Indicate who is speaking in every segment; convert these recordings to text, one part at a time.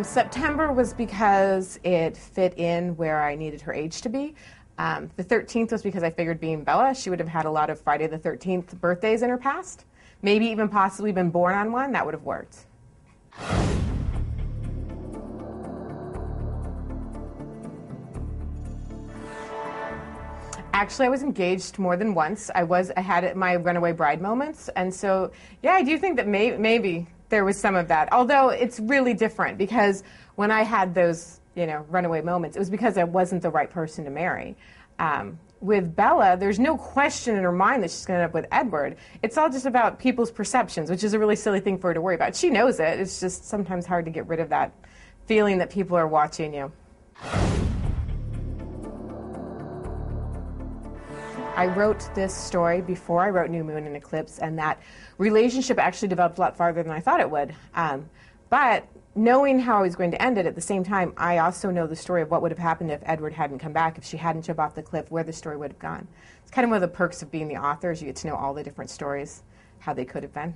Speaker 1: September was because it fit in where I needed her age to be. The 13th was because I figured being Bella, she would have had a lot of Friday the 13th birthdays in her past. Maybe even possibly been born on one. That would have worked. Actually, I was engaged more than once. I had my runaway bride moments. And so, yeah, I do think that maybe there was some of that. Although it's really different because when I had those, runaway moments, it was because I wasn't the right person to marry. With Bella, there's no question in her mind that she's going to end up with Edward. It's all just about people's perceptions, which is a really silly thing for her to worry about. She knows it. It's just sometimes hard to get rid of that feeling that people are watching you. I wrote this story before I wrote New Moon and Eclipse, and that relationship actually developed a lot farther than I thought it would. But knowing how I was going to end it, at the same time, I also know the story of what would have happened if Edward hadn't come back, if she hadn't jumped off the cliff, where the story would have gone. It's kind of one of the perks of being the author, is you get to know all the different stories, how they could have been.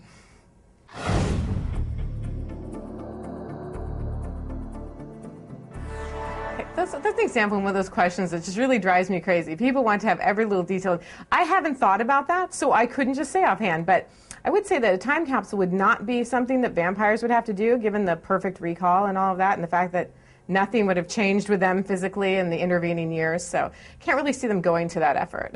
Speaker 1: That's an example of one of those questions that just really drives me crazy. People want to have every little detail. I haven't thought about that, so I couldn't just say offhand. But I would say that a time capsule would not be something that vampires would have to do, given the perfect recall and all of that, and the fact that nothing would have changed with them physically in the intervening years. So can't really see them going to that effort.